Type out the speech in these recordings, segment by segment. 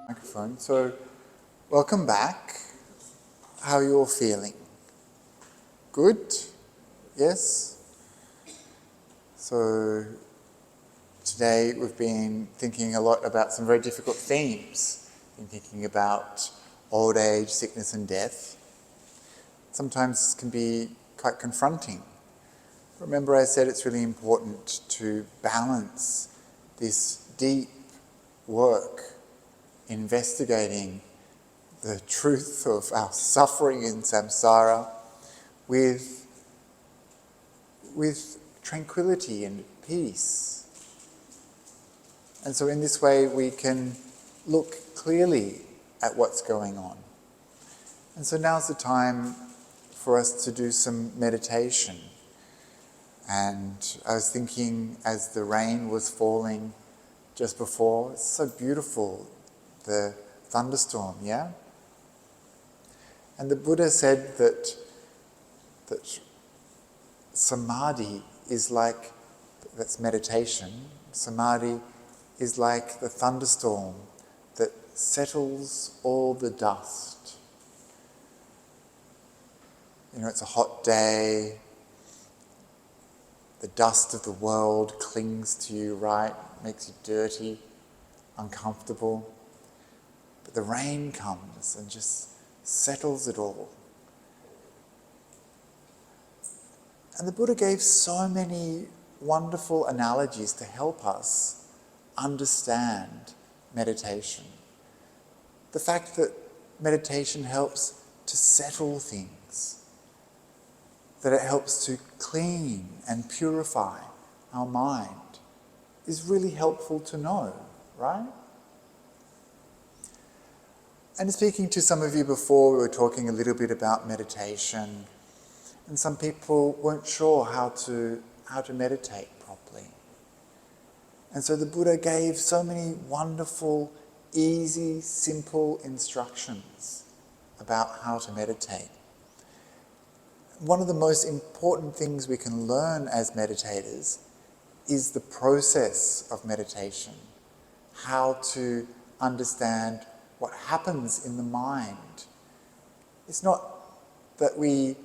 Microphone. So, welcome back. How are you all feeling? Good? Yes? So, today we've been thinking a lot about some very difficult themes. Been thinking about old age, sickness and death. Sometimes this can be quite confronting. Remember I said it's really important to balance this deep work investigating the truth of our suffering in samsara with tranquility and peace. And so in this way we can look clearly at what's going on. And so now's the time for us to do some meditation. And I was thinking as the rain was falling just before, it's so beautiful, the thunderstorm, yeah? And the Buddha said that samadhi is like, that's meditation, samadhi is like the thunderstorm that settles all the dust. You know, it's a hot day, the dust of the world clings to you, right? Makes you dirty, uncomfortable. But the rain comes and just settles it all. And the Buddha gave so many wonderful analogies to help us understand meditation. The fact that meditation helps to settle things, that it helps to clean and purify our mind, is really helpful to know, right? And speaking to some of you before, we were talking a little bit about meditation, and some people weren't sure how to meditate properly. And so the Buddha gave so many wonderful, easy, simple instructions about how to meditate. One of the most important things we can learn as meditators is the process of meditation, how to understand what happens in the mind. It's not that we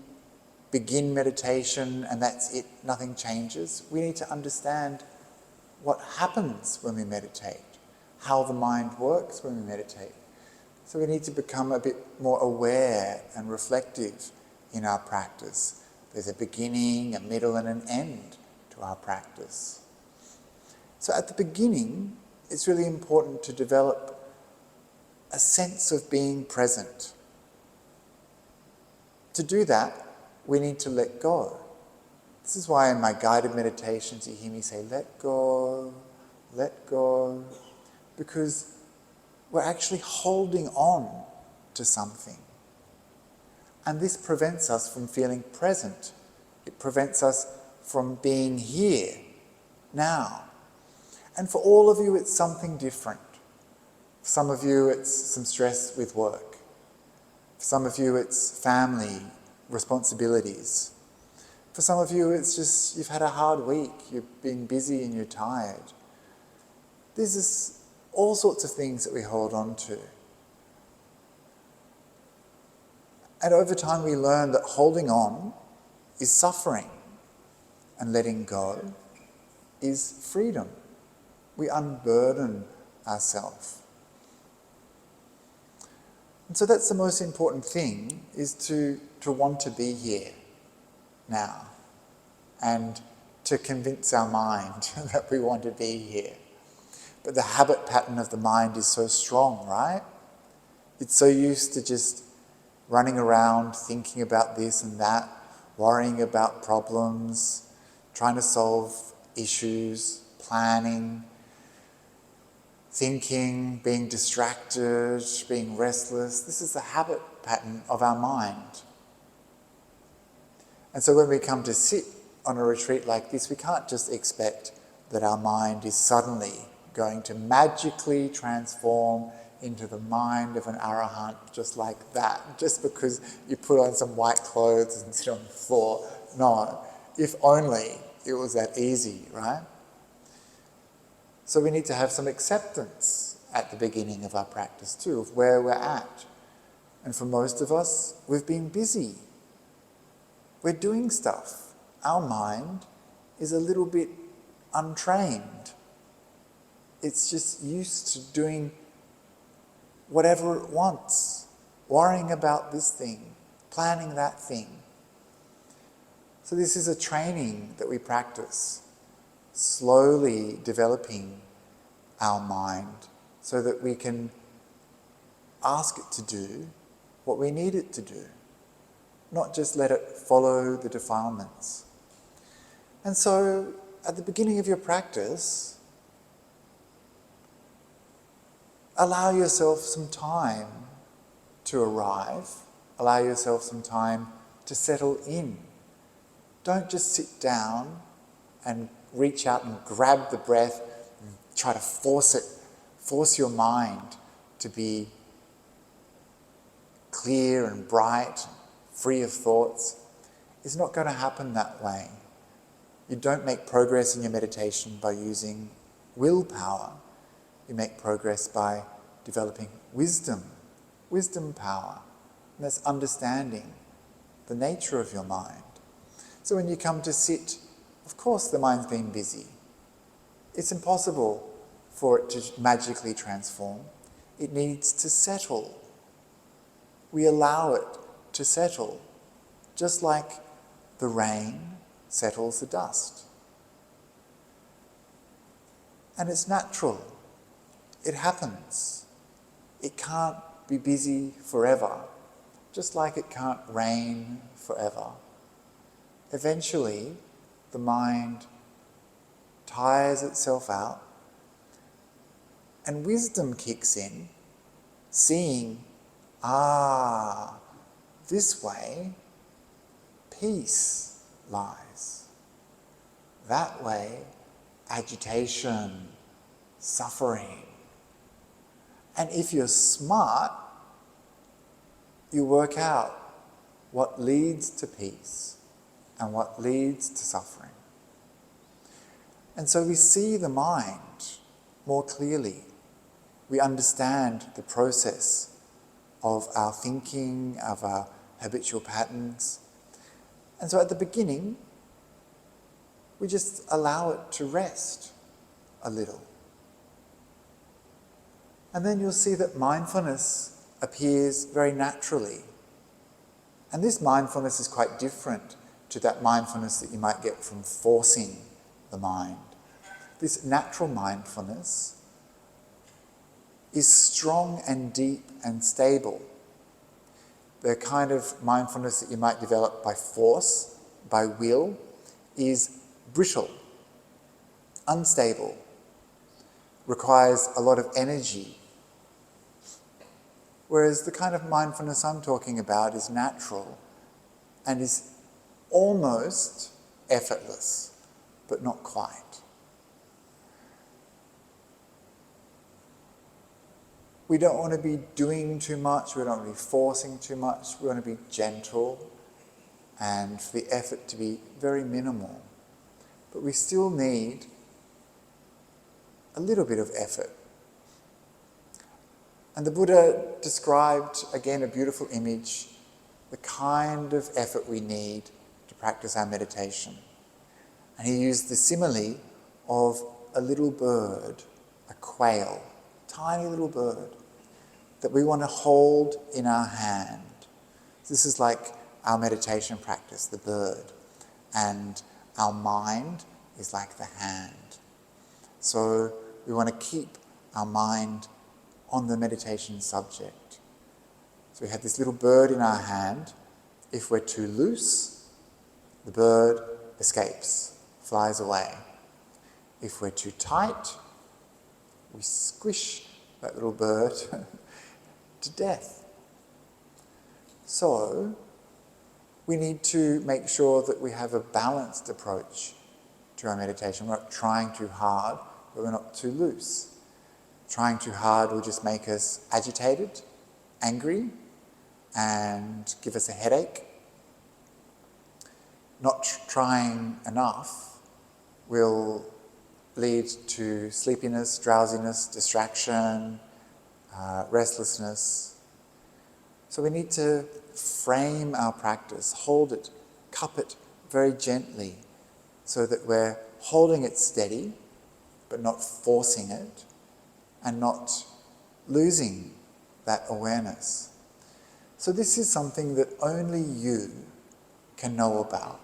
begin meditation and that's it, nothing changes. We need to understand what happens when we meditate, how the mind works when we meditate. So we need to become a bit more aware and reflective in our practice. There's a beginning, a middle and an end to our practice. So at the beginning, it's really important to develop a sense of being present. To do that, we need to let go. This is why in my guided meditations you hear me say, let go, because we're actually holding on to something. And this prevents us from feeling present. It prevents us from being here, now. And for all of you, it's something different. For some of you, it's some stress with work. For some of you, it's family responsibilities. For some of you, it's just you've had a hard week, you've been busy and you're tired. There's just all sorts of things that we hold on to. And over time we learn that holding on is suffering and letting go is freedom. We unburden ourselves. And so that's the most important thing, is to want to be here now and to convince our mind that we want to be here. But the habit pattern of the mind is so strong, right? It's so used to just running around thinking about this and that, worrying about problems, trying to solve issues, planning, thinking, being distracted, being restless. This is the habit pattern of our mind. And so when we come to sit on a retreat like this, we can't just expect that our mind is suddenly going to magically transform into the mind of an arahant just like that, just because you put on some white clothes and sit on the floor. No, if only it was that easy, right? So we need to have some acceptance at the beginning of our practice too, of where we're at. And for most of us, we've been busy. We're doing stuff. Our mind is a little bit untrained. It's just used to doing whatever it wants, worrying about this thing, planning that thing. So this is a training that we practice, slowly developing our mind so that we can ask it to do what we need it to do, not just let it follow the defilements. And so at the beginning of your practice, allow yourself some time to arrive, allow yourself some time to settle in. Don't just sit down and reach out and grab the breath and try to force your mind to be clear and bright, free of thoughts. It's not going to happen that way. You don't make progress in your meditation by using willpower. You make progress by developing wisdom power. And that's understanding the nature of your mind. So when you come to sit, of course the mind's been busy. It's impossible for it to magically transform. It needs to settle. We allow it to settle, just like the rain settles the dust. And it's natural. It happens. It can't be busy forever, just like it can't rain forever. Eventually, the mind tires itself out, and wisdom kicks in, seeing, this way, peace lies. That way, agitation, suffering. And if you're smart, you work out what leads to peace and what leads to suffering. And so we see the mind more clearly. We understand the process of our thinking, of our habitual patterns. And so at the beginning, we just allow it to rest a little. And then you'll see that mindfulness appears very naturally. And this mindfulness is quite different to that mindfulness that you might get from forcing the mind. This natural mindfulness is strong and deep and stable. The kind of mindfulness that you might develop by force, by will, is brittle, unstable, requires a lot of energy. Whereas the kind of mindfulness I'm talking about is natural and is almost effortless, but not quite. We don't want to be doing too much, we don't want to be forcing too much, we want to be gentle and for the effort to be very minimal. But we still need a little bit of effort. And the Buddha described, again, a beautiful image, the kind of effort we need to practice our meditation. And he used the simile of a little bird, a quail, tiny little bird, that we want to hold in our hand. This is like our meditation practice, the bird, and our mind is like the hand. So we want to keep our mind on the meditation subject. So we have this little bird in our hand. If we're too loose, the bird escapes, flies away. If we're too tight, we squish that little bird to death. So we need to make sure that we have a balanced approach to our meditation. We're not trying too hard, but we're not too loose. Trying too hard will just make us agitated, angry, and give us a headache. Not trying enough will lead to sleepiness, drowsiness, distraction, restlessness. So we need to frame our practice, hold it, cup it very gently, so that we're holding it steady, but not forcing it, and not losing that awareness. So this is something that only you can know about.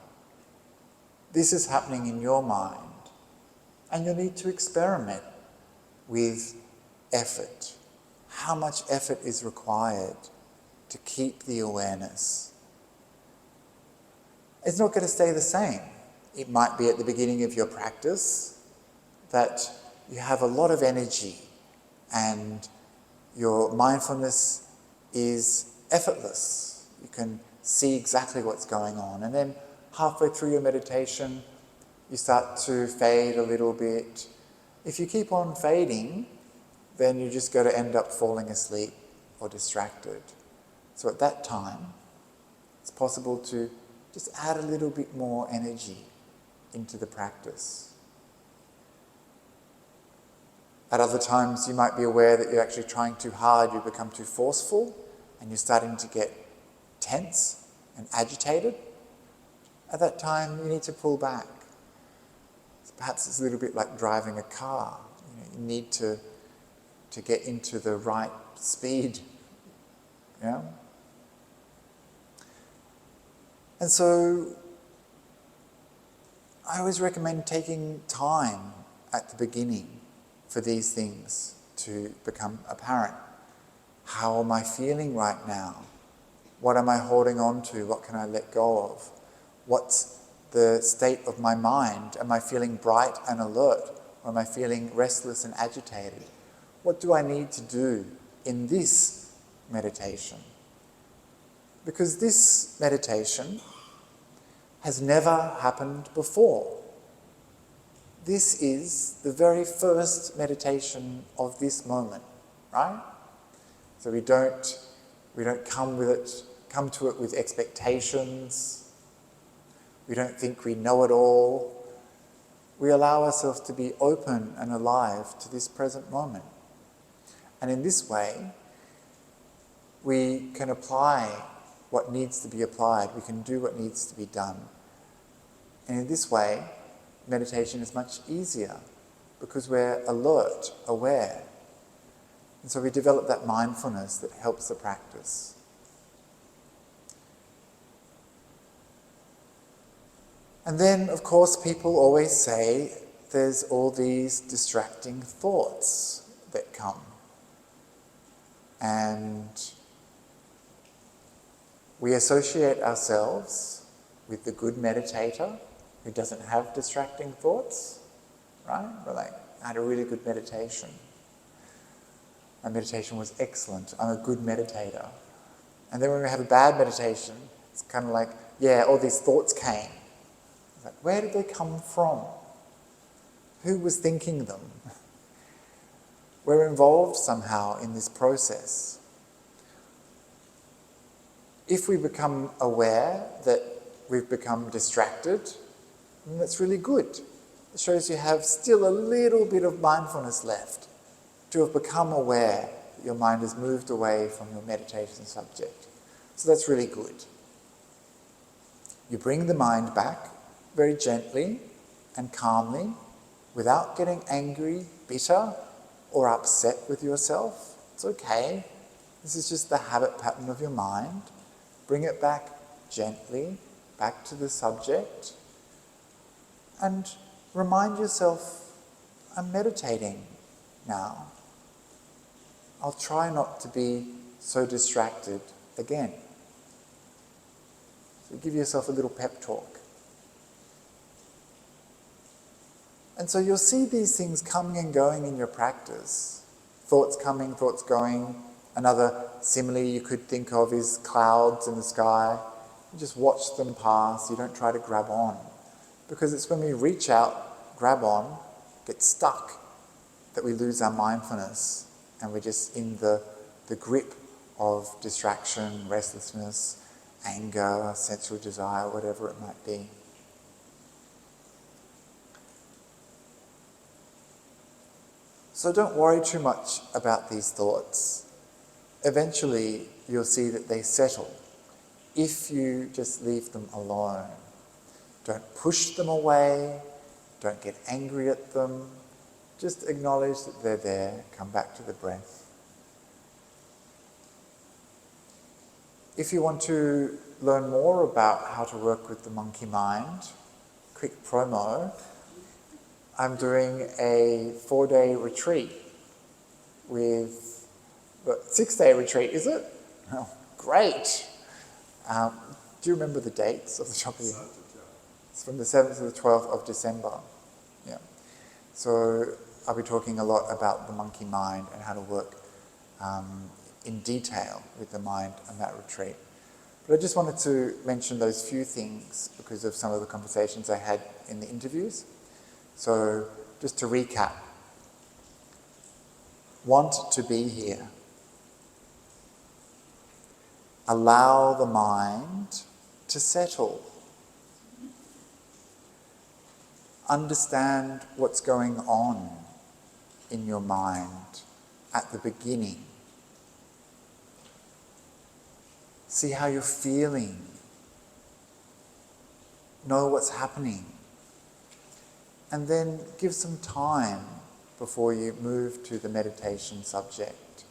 This is happening in your mind, and you'll need to experiment with effort. How much effort is required to keep the awareness? It's not going to stay the same. It might be at the beginning of your practice that you have a lot of energy and your mindfulness is effortless. You can see exactly what's going on. And then halfway through your meditation, you start to fade a little bit. If you keep on fading, then you're just going to end up falling asleep or distracted. So at that time, it's possible to just add a little bit more energy into the practice. At other times, you might be aware that you're actually trying too hard, you become too forceful, and you're starting to get tense and agitated. At that time, you need to pull back. So perhaps it's a little bit like driving a car. You need to get into the right speed. Yeah? And so I always recommend taking time at the beginning for these things to become apparent. How am I feeling right now? What am I holding on to? What can I let go of? What's the state of my mind? Am I feeling bright and alert? Or am I feeling restless and agitated? What do I need to do in this meditation? Because this meditation has never happened before. This is the very first meditation of this moment, right? So we don't come to it with expectations. We don't think we know it all. We allow ourselves to be open and alive to this present moment. And in this way, we can apply what needs to be applied. We can do what needs to be done. And in this way, meditation is much easier because we're alert, aware. And so we develop that mindfulness that helps the practice. And then, of course, people always say there's all these distracting thoughts that come. And we associate ourselves with the good meditator who doesn't have distracting thoughts, right? We're like, I had a really good meditation. My meditation was excellent. I'm a good meditator. And then when we have a bad meditation, it's kind of like, yeah, all these thoughts came. It's like, where did they come from? Who was thinking them? We're involved somehow in this process. If we become aware that we've become distracted, then that's really good. It shows you have still a little bit of mindfulness left to have become aware that your mind has moved away from your meditation subject. So that's really good. You bring the mind back very gently and calmly without getting angry, bitter, or upset with yourself. It's okay. This is just the habit pattern of your mind. Bring it back gently, back to the subject, and remind yourself, I'm meditating now. I'll try not to be so distracted again. So give yourself a little pep talk. And so you'll see these things coming and going in your practice. Thoughts coming, thoughts going. Another simile you could think of is clouds in the sky. You just watch them pass. You don't try to grab on. Because it's when we reach out, grab on, get stuck, that we lose our mindfulness and we're just in the grip of distraction, restlessness, anger, sensual desire, whatever it might be. So don't worry too much about these thoughts. eventually you'll see that they settle if you just leave them alone. Don't push them away, don't get angry at them, just acknowledge that they're there, come back to the breath. If you want to learn more about how to work with the monkey mind, quick promo, I'm doing a 4-day retreat with, 6-day retreat, is it? Oh, great. Do you remember the dates off the top of your head? It's from the 7th to the 12th of December. Yeah. So I'll be talking a lot about the monkey mind and how to work in detail with the mind on that retreat. But I just wanted to mention those few things because of some of the conversations I had in the interviews. So just to recap, want to be here. Allow the mind to settle. Understand what's going on in your mind at the beginning. See how you're feeling. Know what's happening. And then give some time before you move to the meditation subject.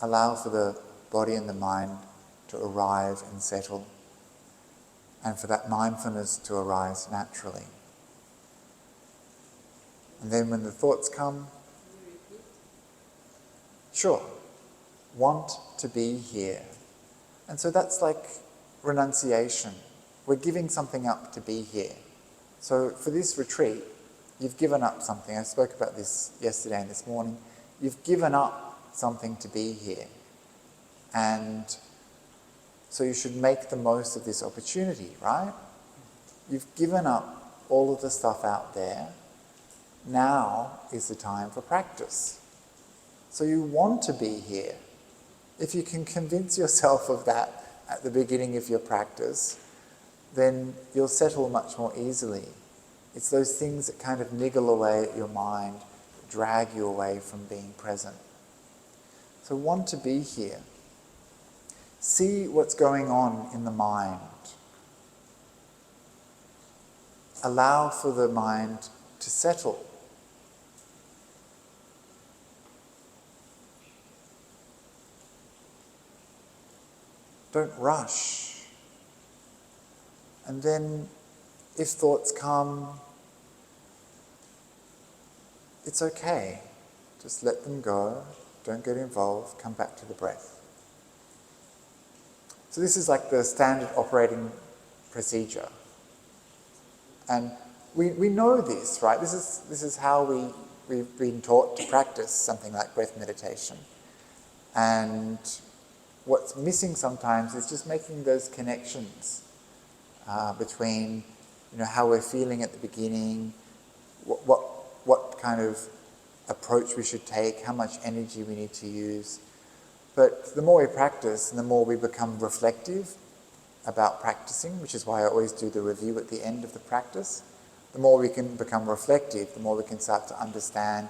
Allow for the body and the mind to arrive and settle, and for that mindfulness to arise naturally. And then when the thoughts come, sure, want to be here. And so that's like renunciation. We're giving something up to be here. So for this retreat, you've given up something. I spoke about this yesterday and this morning. You've given up something to be here. And so you should make the most of this opportunity, right? You've given up all of the stuff out there. Now is the time for practice. So you want to be here. If you can convince yourself of that at the beginning of your practice, then you'll settle much more easily. It's those things that kind of niggle away at your mind, drag you away from being present. So want to be here. See what's going on in the mind. Allow for the mind to settle. Don't rush. And then if thoughts come, it's okay. Just let them go. Don't get involved. Come back to the breath. So this is like the standard operating procedure. And we know this, right? This is how we've been taught to practice something like breath meditation. And what's missing sometimes is just making those connections between, how we're feeling at the beginning, what kind of approach we should take, how much energy we need to use. But the more we practice and the more we become reflective about practicing, which is why I always do the review at the end of the practice, the more we can become reflective, the more we can start to understand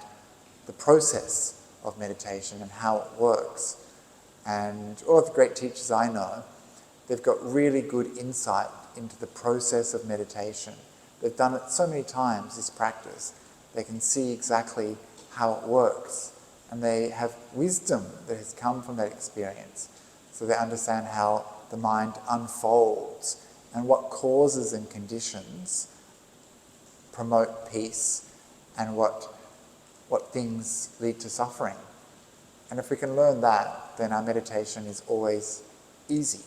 the process of meditation and how it works. And all of the great teachers I know, they've got really good insight into the process of meditation. They've done it so many times, this practice. They can see exactly how it works. And they have wisdom that has come from that experience. So they understand how the mind unfolds and what causes and conditions promote peace and what things lead to suffering. And if we can learn that, then our meditation is always easy.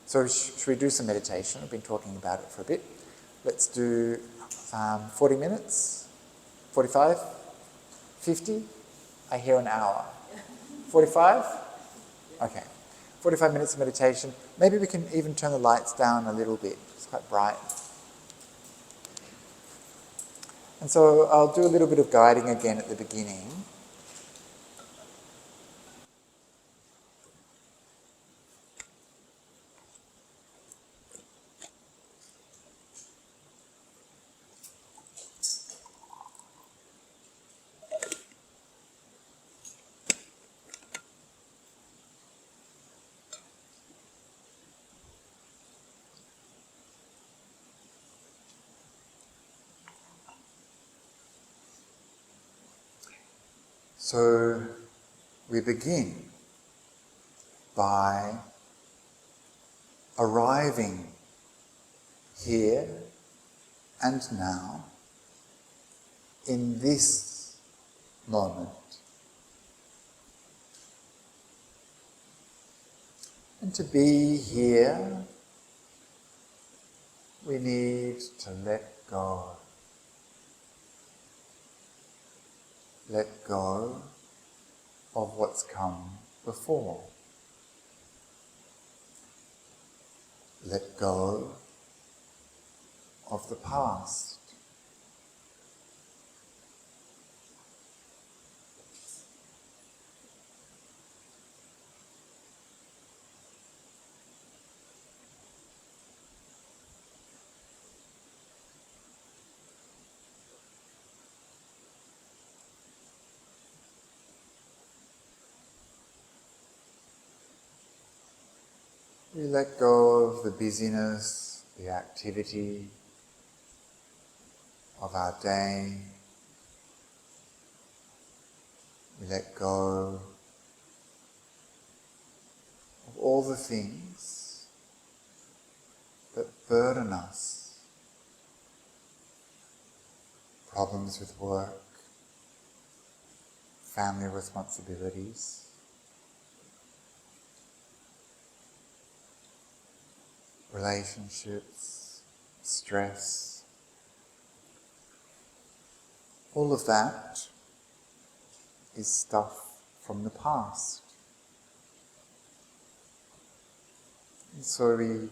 So should we do some meditation? I've been talking about it for a bit. Let's do 40 minutes. 45? 50? I hear an hour. 45? Okay. 45 minutes of meditation. Maybe we can even turn the lights down a little bit. It's quite bright. And so I'll do a little bit of guiding again at the beginning. So we begin by arriving here and now in this moment. And to be here, we need to let go. Let go of what's come before. Let go of the past. We let go of the busyness, the activity of our day. We let go of all the things that burden us. Problems with work, family responsibilities, relationships, stress. All of that is stuff from the past. And so we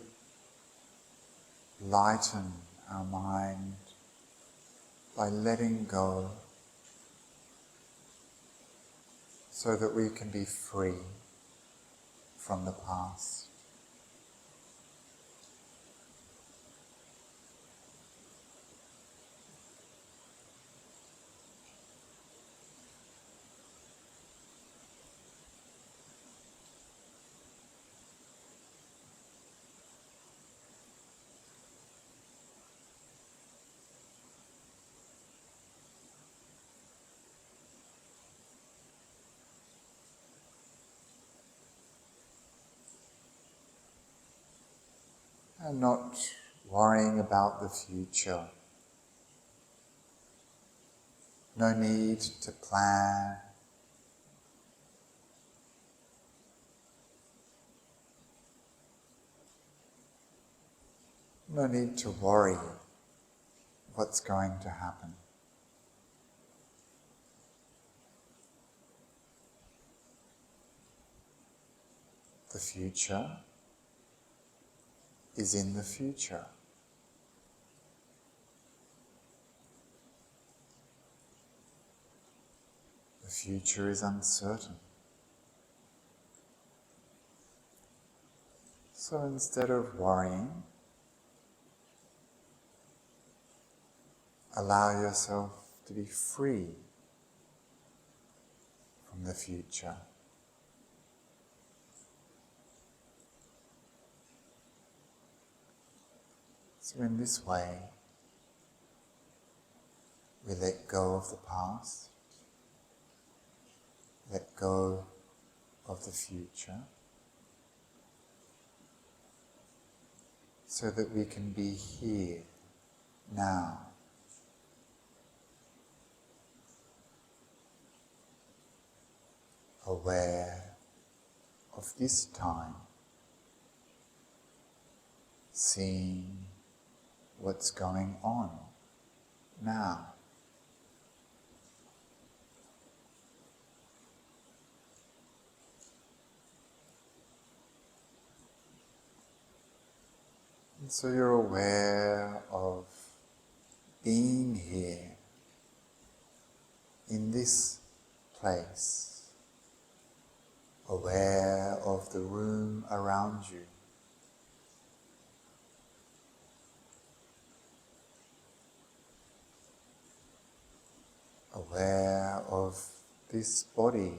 lighten our mind by letting go so that we can be free from the past. And not worrying about the future. No need to plan. No need to worry what's going to happen. The future is in the future. The future is uncertain. So instead of worrying, allow yourself to be free from the future. So in this way, we let go of the past, let go of the future, so that we can be here, now. Aware of this time, seeing what's going on now. And so you're aware of being here in this place, aware of the room around you, aware of this body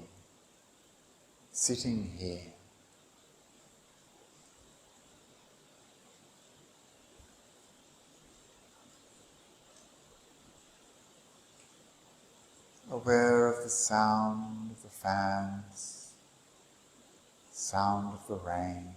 sitting here, aware of the sound of the fans, sound of the rain.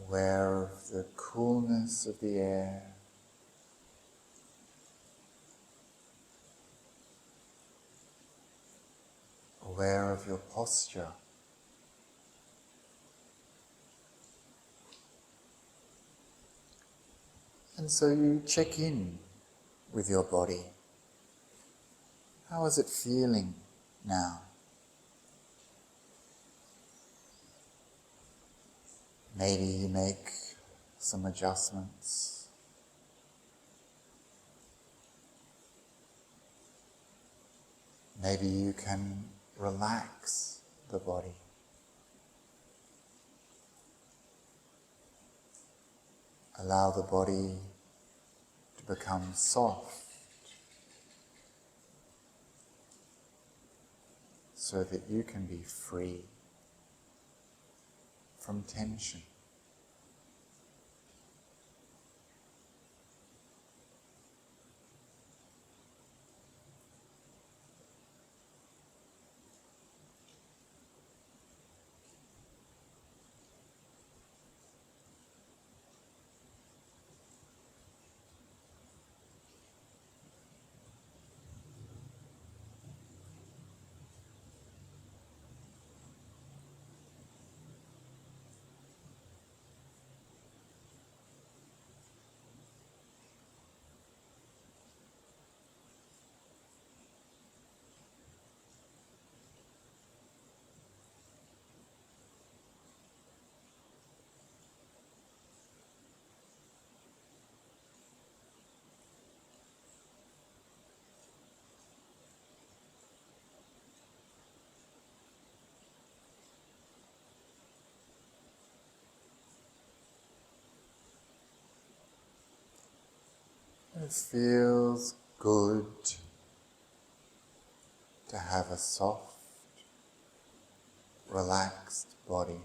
Aware of the coolness of the air. Aware of your posture. And so you check in with your body. How is it feeling now? Maybe you make some adjustments. Maybe you can relax the body. Allow the body to become soft so that you can be free from tension. It feels good to have a soft, relaxed body.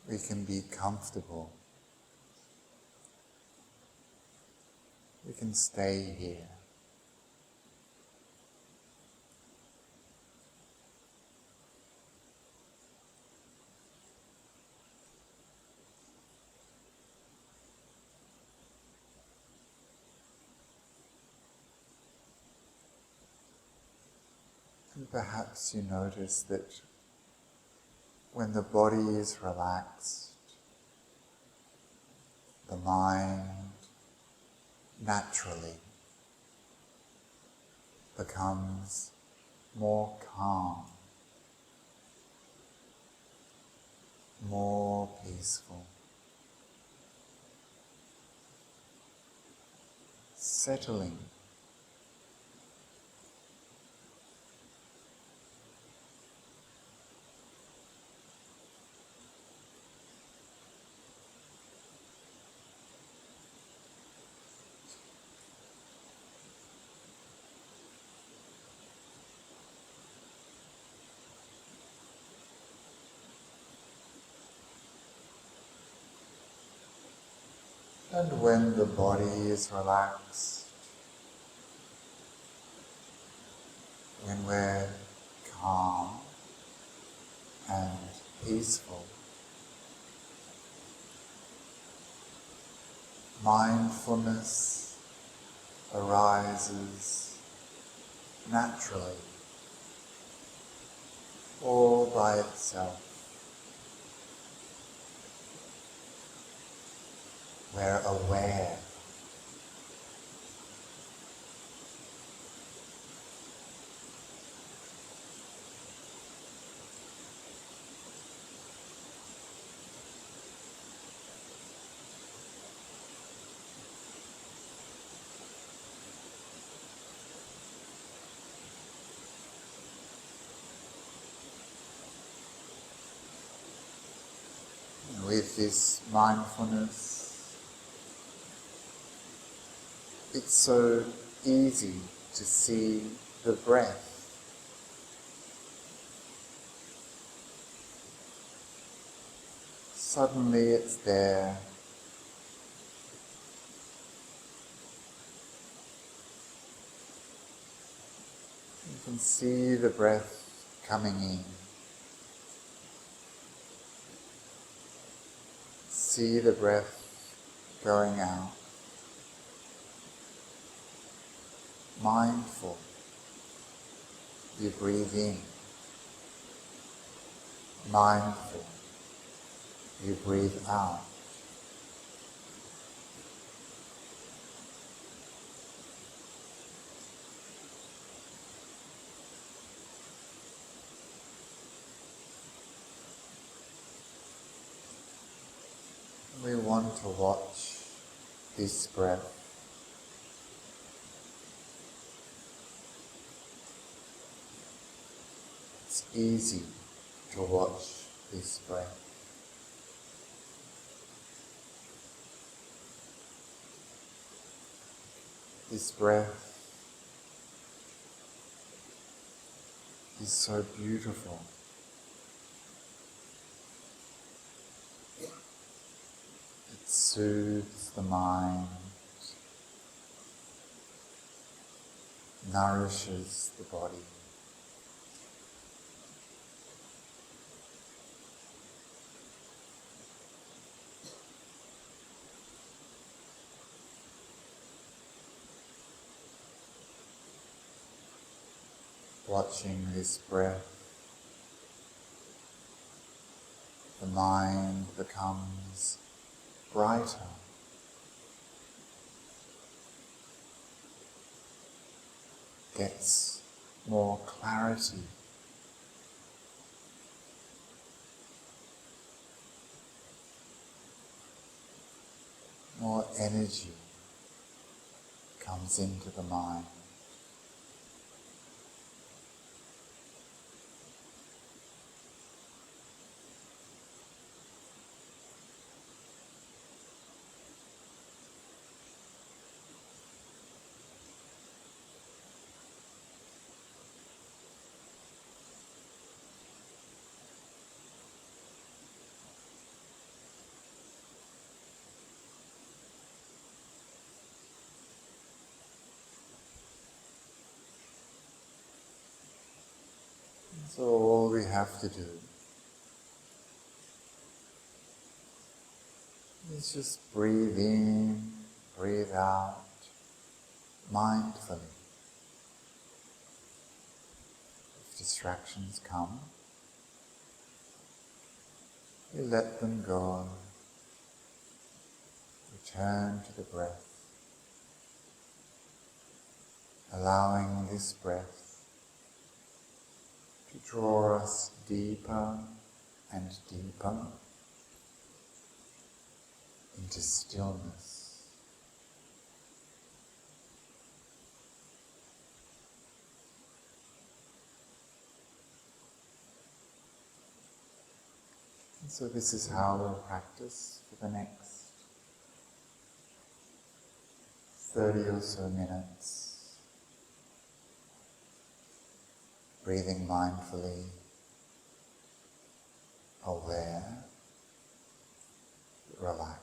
We can be comfortable. We can stay here. And perhaps you notice that when the body is relaxed, the mind naturally becomes more calm, more peaceful, settling. And when the body is relaxed, when we're calm and peaceful, mindfulness arises naturally, all by itself. We're aware. And with this mindfulness, it's so easy to see the breath. Suddenly it's there. You can see the breath coming in. See the breath going out. Mindful. You breathe in. Mindful. You breathe out. We want to watch this breath. It's easy to watch this breath. This breath is so beautiful. It soothes the mind, nourishes the body. Watching this breath, the mind becomes brighter. Gets more clarity. More energy comes into the mind. So all we have to do is just breathe in, breathe out, mindfully. If distractions come, you let them go. Return to the breath, allowing this breath to draw us deeper and deeper into stillness. And so this is how we'll practice for the next 30 or so minutes. Breathing mindfully, aware, relaxed.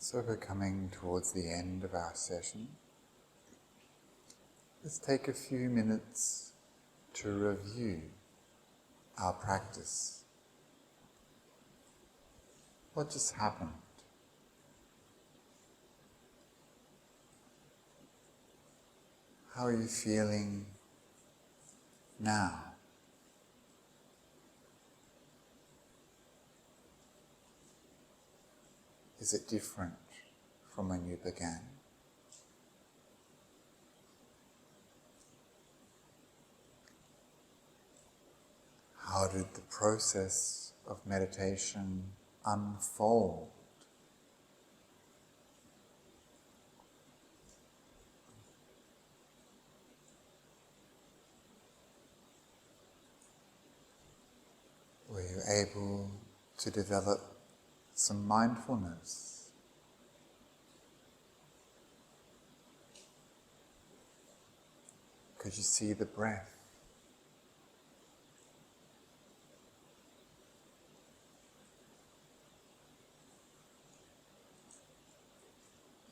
So we're coming towards the end of our session. Let's take a few minutes to review our practice. What just happened? How are you feeling now? Is it different from when you began? How did the process of meditation unfold? Were you able to develop some mindfulness? Could you see the breath?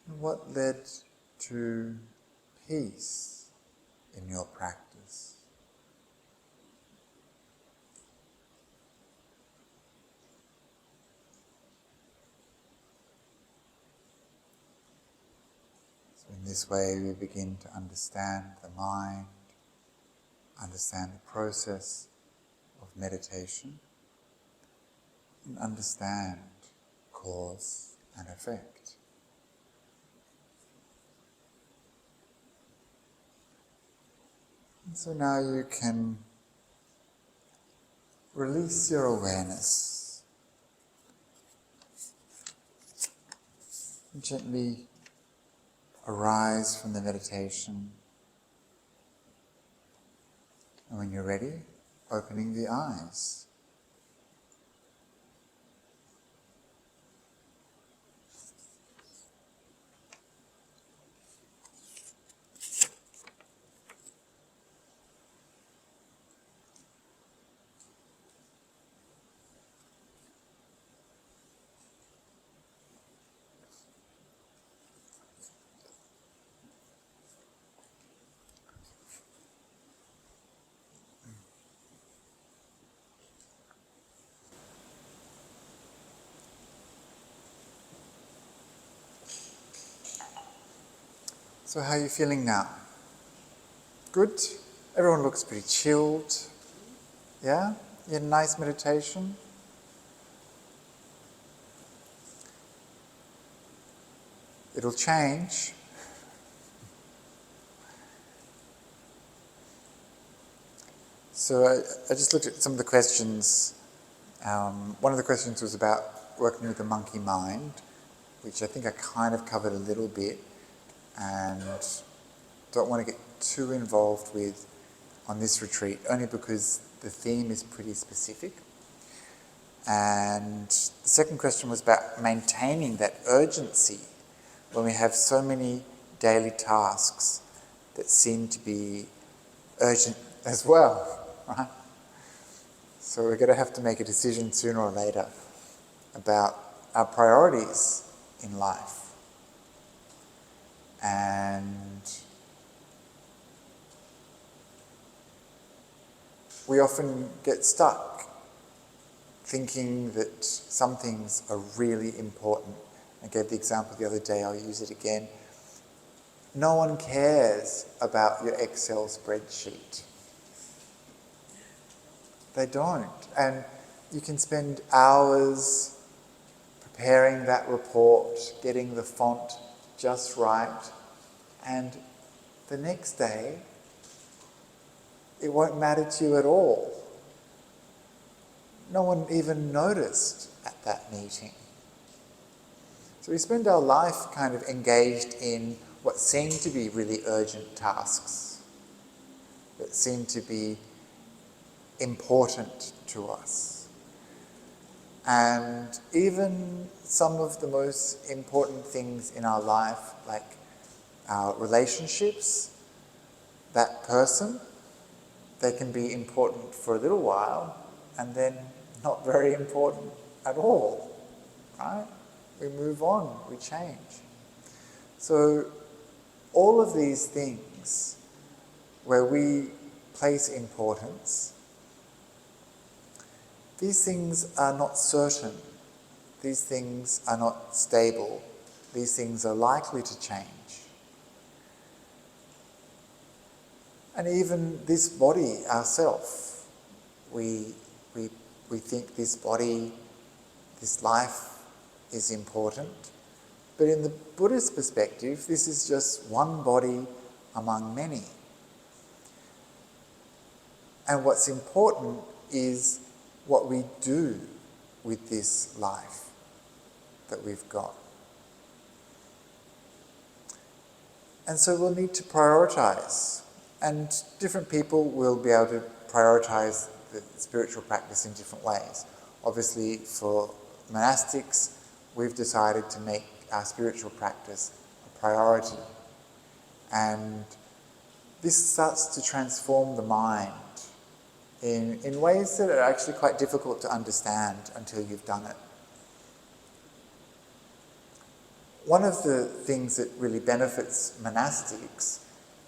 And what led to peace in your practice? In this way we begin to understand the mind, understand the process of meditation, and understand cause and effect. And so now you can release your awareness, and gently arise from the meditation, and when you're ready, opening the eyes. So how are you feeling now? Good? Everyone looks pretty chilled. Yeah? You had a nice meditation? It'll change. So I just looked at some of the questions. One of the questions was about working with the monkey mind, which I think I kind of covered a little bit and don't want to get too involved with on this retreat, only because the theme is pretty specific. And the second question was about maintaining that urgency when we have so many daily tasks that seem to be urgent as well, right? So we're going to have to make a decision sooner or later about our priorities in life. And we often get stuck thinking that some things are really important. I gave the example the other day, I'll use it again. No one cares about your Excel spreadsheet. They don't. And you can spend hours preparing that report, getting the font just right, and the next day it won't matter to you at all. No one even noticed at that meeting. So we spend our life kind of engaged in what seem to be really urgent tasks, that seem to be important to us. And even some of the most important things in our life, like our relationships, that person, they can be important for a little while and then not very important at all, right? we move on, we change. So all of these things where we place importance, these things are not certain. These things are not stable. These things are likely to change. And even this body, ourself, we think this body, this life is important. But in the Buddhist perspective, this is just one body among many. And what's important is what we do with this life that we've got. And so we'll need to prioritize. And different people will be able to prioritize the spiritual practice in different ways. Obviously, for monastics, we've decided to make our spiritual practice a priority. And this starts to transform the mind in ways that are actually quite difficult to understand until you've done it. One of the things that really benefits monastics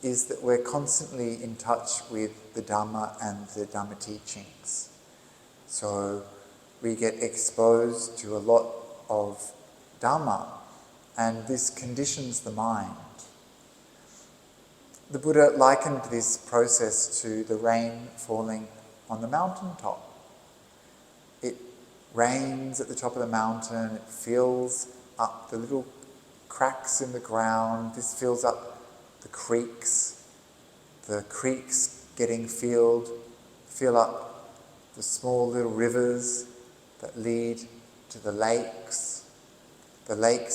is that we're constantly in touch with the Dhamma and the Dhamma teachings. So we get exposed to a lot of Dhamma, and this conditions the mind. The Buddha likened this process to the rain falling on the mountaintop. It rains at the top of the mountain, it fills up the little cracks in the ground, this fills up the creeks getting filled, fill up the small little rivers that lead to the lakes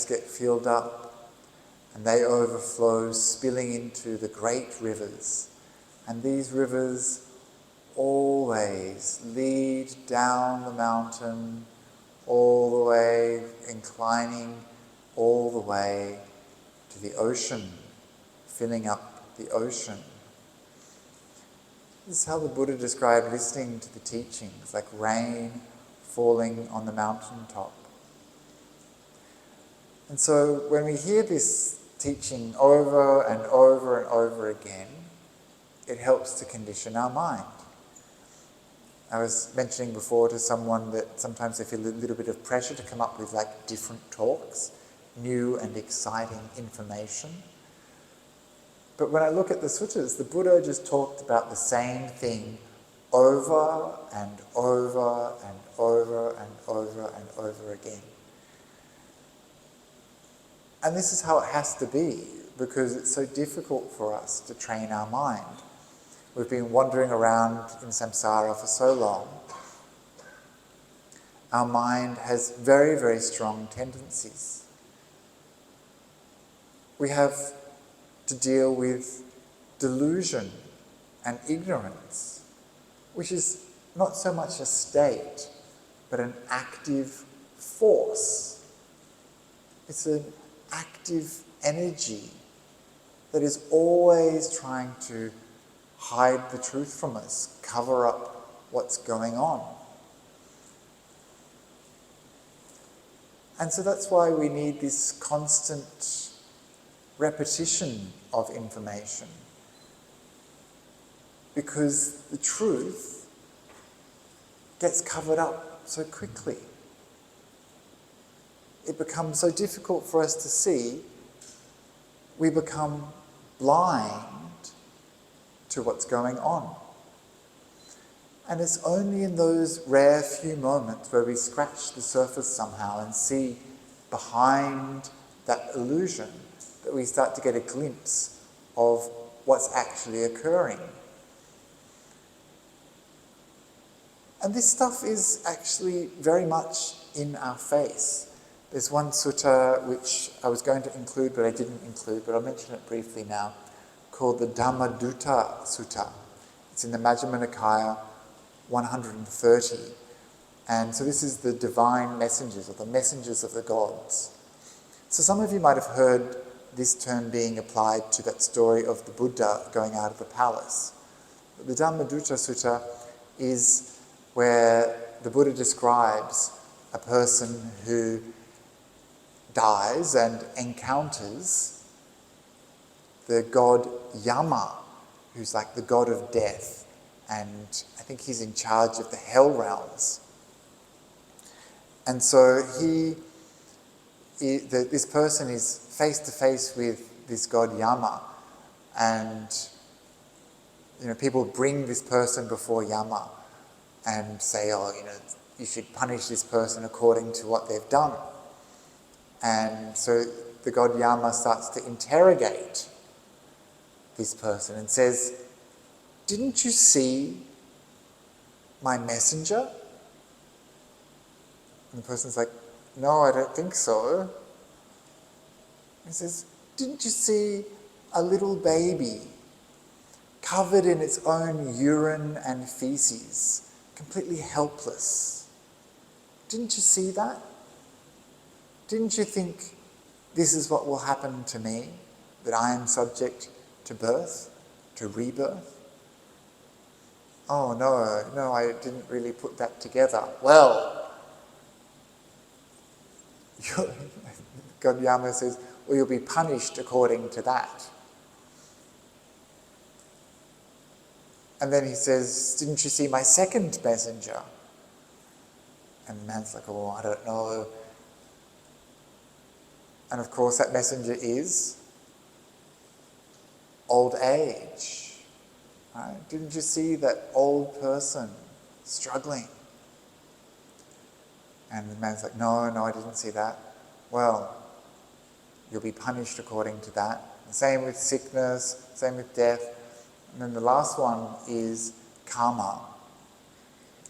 get filled up and they overflow, spilling into the great rivers. And these rivers always lead down the mountain, all the way, inclining all the way to the ocean, filling up the ocean. This is how the Buddha described listening to the teachings, like rain falling on the mountaintop. And so when we hear this teaching over and over and over again, it helps to condition our mind. I was mentioning before to someone that sometimes they feel a little bit of pressure to come up with like different talks, new and exciting information. But when I look at the suttas, the Buddha just talked about the same thing over and over and over and over and over again. And this is how it has to be, because it's so difficult for us to train our mind. We've been wandering around in samsara for so long. Our mind has very, very strong tendencies. We have to deal with delusion and ignorance, which is not so much a state, but an active force. It's an active energy that is always trying to hide the truth from us, cover up what's going on. And so that's why we need this constant repetition of information, because the truth gets covered up so quickly. It becomes so difficult for us to see. We become blind to what's going on. And it's only in those rare few moments where we scratch the surface somehow and see behind that illusion that we start to get a glimpse of what's actually occurring. And this stuff is actually very much in our face. There's one sutta which I was going to include but I didn't include, but I'll mention it briefly now, called the Dhammadutta Sutta. It's in the Majjhima Nikaya 130. And so this is the divine messengers, or the messengers of the gods. So some of you might have heard this term being applied to that story of the Buddha going out of the palace. The Dhammadutta Sutta is where the Buddha describes a person who dies and encounters the god Yama, who's like the god of death, and I think he's in charge of the hell realms. And so this person is face to face with this god Yama, and people bring this person before Yama and say, you should punish this person according to what they've done. And so the god Yama starts to interrogate this person and says, "Didn't you see my messenger?" And the person's like, "No, I don't think so." He says, "Didn't you see a little baby covered in its own urine and feces, completely helpless? Didn't you see that? Didn't you think this is what will happen to me, that I am subject to birth, to rebirth?" "Oh, no, I didn't really put that together." "Well," God Yama says, "well, you'll be punished according to that." And then he says, "Didn't you see my second messenger?" And the man's like, "Oh, I don't know." And of course that messenger is old age. Right? "Didn't you see that old person struggling?" And the man's like, no, I didn't see that." "Well, you'll be punished according to that." The same with sickness, same with death. And then the last one is karma.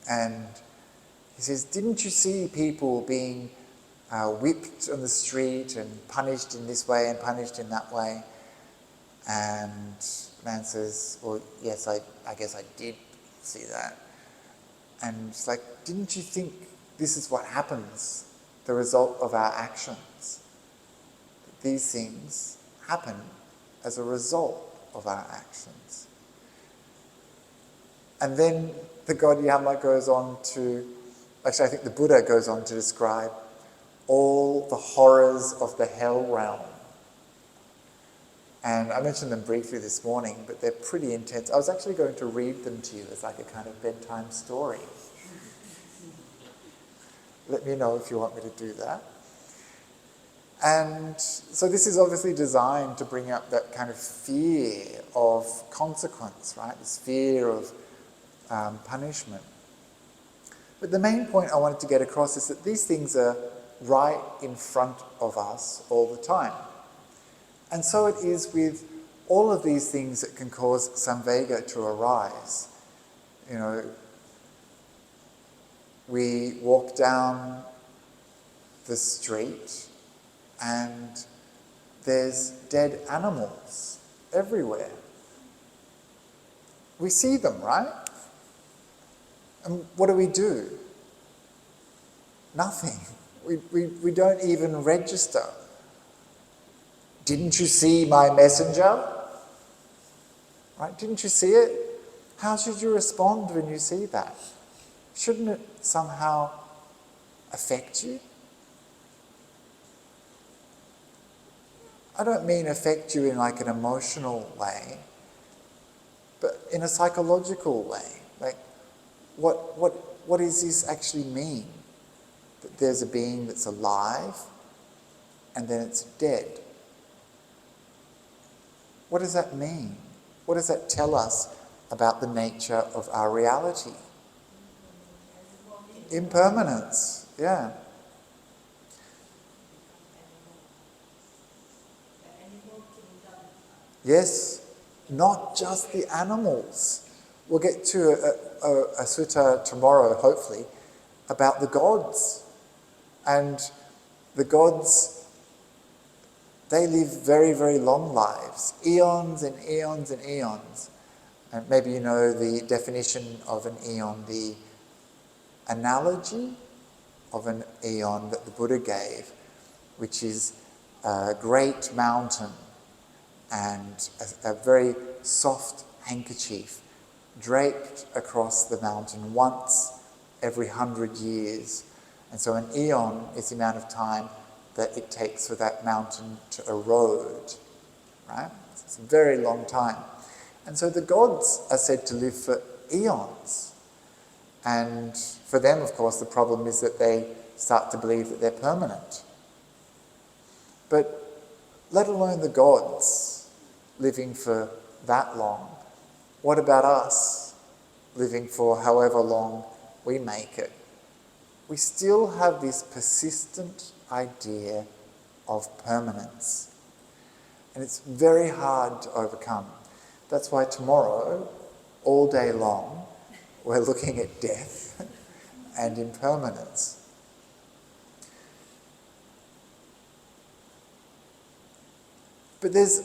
And he says, "Didn't you see people being whipped on the street and punished in this way and punished in that way?" And the man says, "Well, yes, I guess I did see that." And it's like, "Didn't you think this is what happens, the result of our actions? These things happen as a result of our actions." And then the god Yama goes on to, actually I think the Buddha goes on to describe all the horrors of the hell realm. And I mentioned them briefly this morning, but they're pretty intense. I was actually going to read them to you as like a kind of bedtime story. Let me know if you want me to do that. And so this is obviously designed to bring up that kind of fear of consequence, right? This fear of punishment. But the main point I wanted to get across is that these things are right in front of us all the time. And so it is with all of these things that can cause Samvega to arise. We walk down the street and there's dead animals everywhere. We see them, right? And what do? Nothing. We don't even register. "Didn't you see my messenger?" Right? Didn't you see it? How should you respond when you see that? Shouldn't it somehow affect you? I don't mean affect you in like an emotional way, but in a psychological way. Like, what does this actually mean? That there's a being that's alive and then it's dead. What does that mean? What does that tell us about the nature of our reality? Impermanence, yeah. Yes, not just the animals. We'll get to a sutta tomorrow, hopefully, about the gods. And the gods, they live very, very long lives, eons and eons and eons. And maybe you know the definition of an eon, the analogy of an eon that the Buddha gave, which is a great mountain and a very soft handkerchief draped across the mountain once every 100 years. And so an eon is the amount of time that it takes for that mountain to erode, right? It's a very long time. And so the gods are said to live for eons. And for them, of course, the problem is that they start to believe that they're permanent. But let alone the gods living for that long, what about us living for however long we make it? We still have this persistent idea of permanence. And it's very hard to overcome. That's why tomorrow, all day long, we're looking at death and impermanence. But there's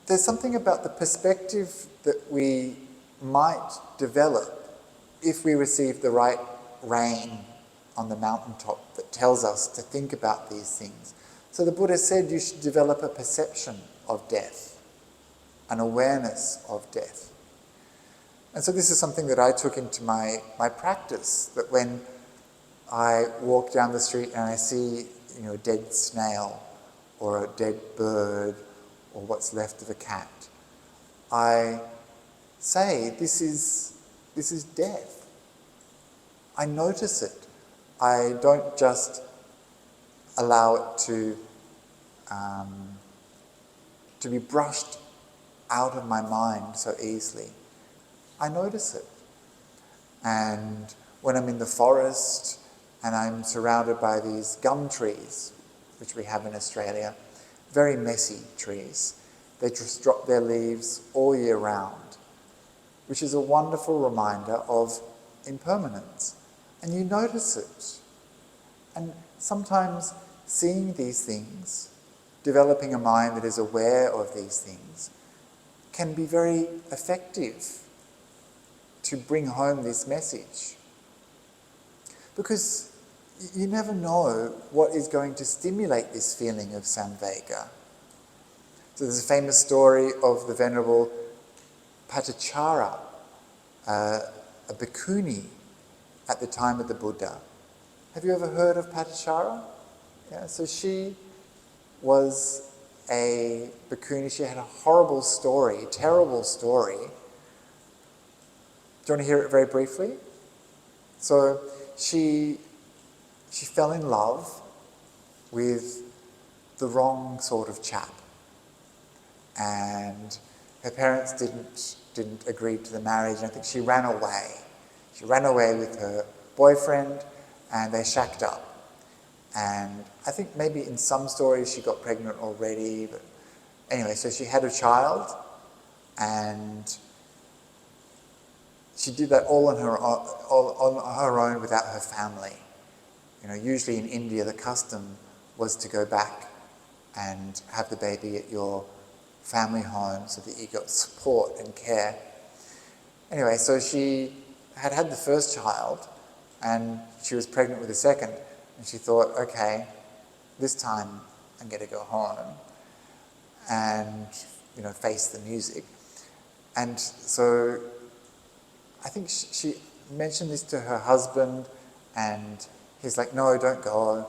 something about the perspective that we might develop if we receive the right rain on the mountaintop that tells us to think about these things. So the Buddha said you should develop a perception of death, an awareness of death. And so this is something that I took into my practice, that when I walk down the street and I see, a dead snail or a dead bird or what's left of a cat, I say, this is death. I notice it. I don't just allow it to be brushed out of my mind so easily. I notice it. And when I'm in the forest and I'm surrounded by these gum trees, which we have in Australia, very messy trees, they just drop their leaves all year round, which is a wonderful reminder of impermanence. And you notice it. And sometimes seeing these things, developing a mind that is aware of these things, can be very effective to bring home this message. Because you never know what is going to stimulate this feeling of Samvega. So there's a famous story of the Venerable Patachara, a bhikkhuni at the time of the Buddha. Have you ever heard of Patachara? Yeah, so she was a bhikkhuni. She had a horrible story, terrible story. Do you want to hear it very briefly? So she fell in love with the wrong sort of chap, and her parents didn't agree to the marriage, and I think she ran away. She ran away with her boyfriend, and they shacked up. And I think maybe in some stories she got pregnant already, but anyway, so she had a child, and she did that all on her own without her family. Usually in India the custom was to go back and have the baby at your family home so that you got support and care. Anyway, so she had the first child and she was pregnant with the second, and she thought, okay, this time I'm going to go home and face the music. And so I think she mentioned this to her husband, and he's like, no, don't go,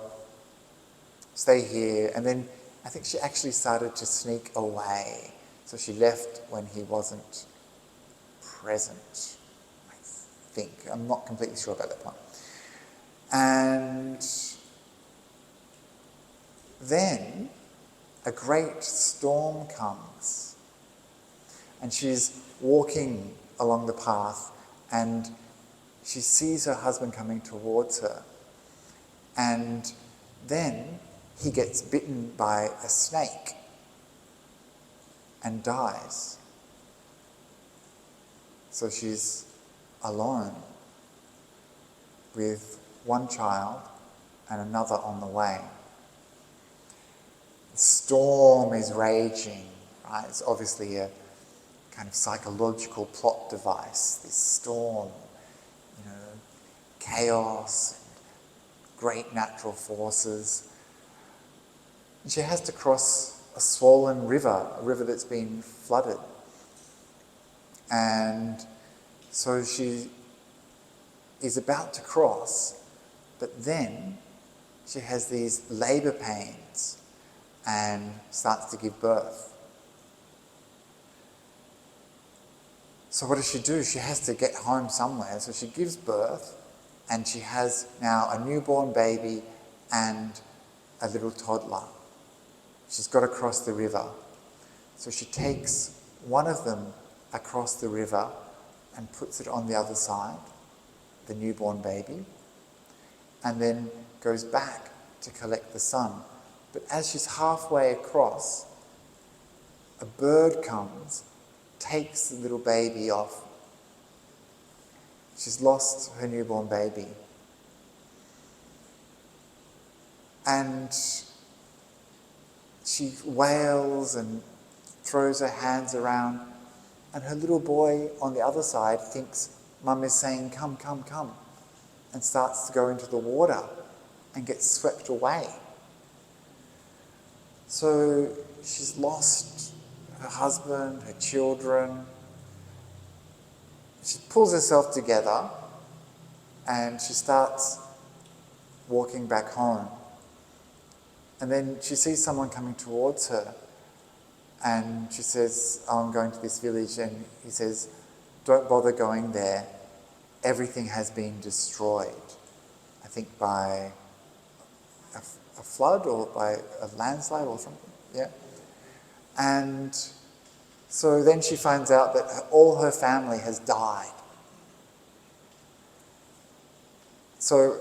stay here. And then I think she actually started to sneak away. So she left when he wasn't present, I think. I'm not completely sure about that part. And then a great storm comes, and she's walking along the path, and she sees her husband coming towards her. And then he gets bitten by a snake and dies. So she's alone with one child and another on the way. The storm is raging, right? It's obviously a kind of psychological plot device, this storm, chaos, great natural forces. And she has to cross a swollen river, a river that's been flooded. And so she is about to cross, but then she has these labour pains and starts to give birth. So what does she do? She has to get home somewhere. So she gives birth, and she has now a newborn baby and a little toddler. She's got to cross the river. So she takes one of them across the river and puts it on the other side, the newborn baby, and then goes back to collect the son. But as she's halfway across, a bird comes, takes the little baby off. She's lost her newborn baby. And she wails and throws her hands around, and her little boy on the other side thinks Mum is saying, "Come, come, come," and starts to go into the water and gets swept away. So she's lost her husband, her children. She pulls herself together and she starts walking back home. And then she sees someone coming towards her, and she says, "Oh, I'm going to this village," and he says, "Don't bother going there. Everything has been destroyed." I think by a flood or by a landslide or something, yeah. And so then she finds out that all her family has died. So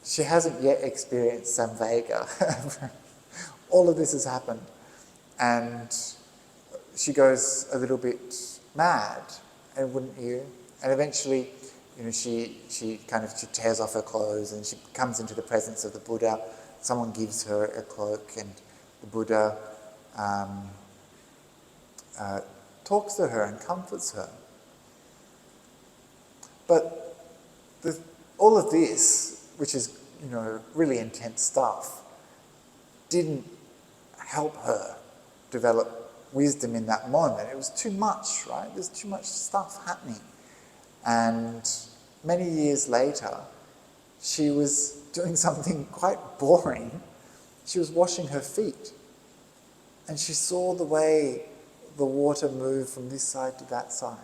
she hasn't yet experienced Samvega. All of this has happened. And she goes a little bit mad, and wouldn't you? And eventually, she tears off her clothes and she comes into the presence of the Buddha. Someone gives her a cloak, and the Buddha talks to her and comforts her. But all of this, which is really intense stuff, didn't help her develop wisdom in that moment. It was too much, right? There's too much stuff happening. And many years later, she was doing something quite boring. She was washing her feet, and she saw the way the water moved from this side to that side.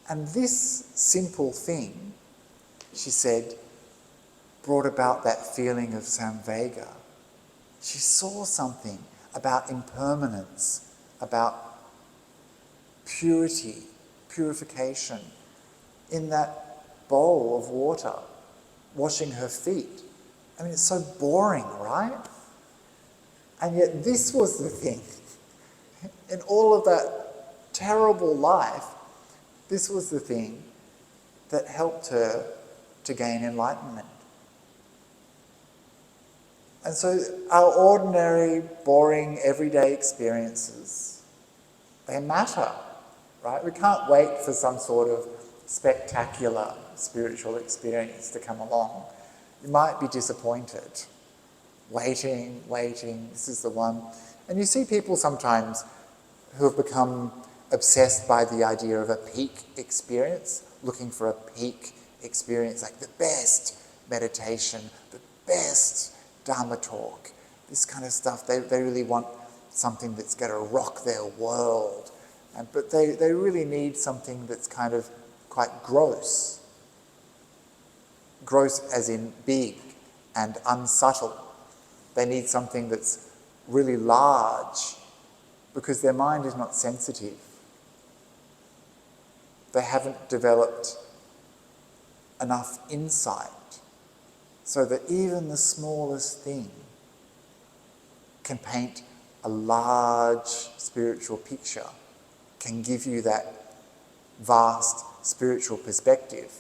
And this simple thing, she said, brought about that feeling of Samvega. She saw something about impermanence, about purity, purification, in that bowl of water, washing her feet. I mean, it's so boring, right? And yet this was the thing. In all of that terrible life, this was the thing that helped her to gain enlightenment. And so our ordinary, boring, everyday experiences, they matter, right? We can't wait for some sort of spectacular spiritual experience to come along. You might be disappointed. Waiting, this is the one. And you see people sometimes who have become obsessed by the idea of a peak experience, looking for a peak experience, like the best meditation, the best Dharma talk, this kind of stuff. They really want something that's going to rock their world. But they really need something that's kind of quite gross. Gross as in big and unsubtle. They need something that's really large because their mind is not sensitive. They haven't developed enough insight so that even the smallest thing can paint a large spiritual picture, can give you that vast spiritual perspective.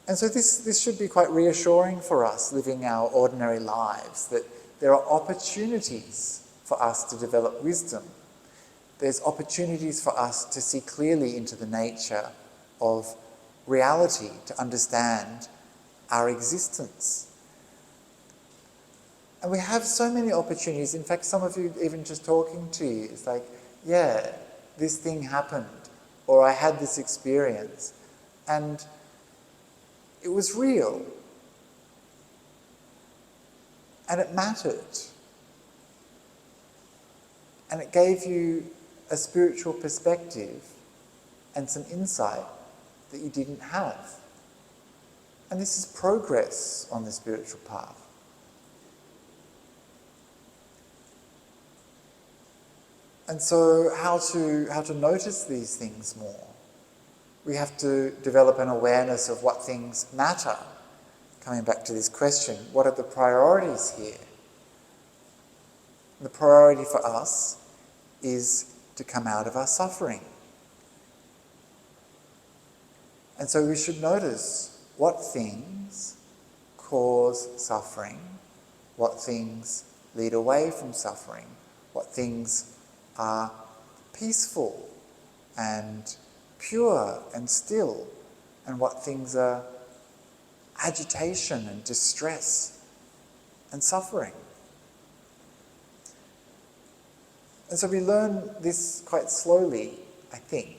And so this should be quite reassuring for us living our ordinary lives, that there are opportunities for us to develop wisdom. There's opportunities for us to see clearly into the nature of reality, to understand our existence. And we have so many opportunities. In fact, some of you, even just talking to you, it's like, yeah, this thing happened, or I had this experience. And it was real. And it mattered. And it gave you a spiritual perspective and some insight that you didn't have. And this is progress on the spiritual path. And so how to notice these things more? We have to develop an awareness of what things matter. Coming back to this question, what are the priorities here? The priority for us is to come out of our suffering. And so we should notice what things cause suffering, what things lead away from suffering, what things are peaceful and pure and still, and what things are agitation and distress and suffering. And so we learn this quite slowly, I think.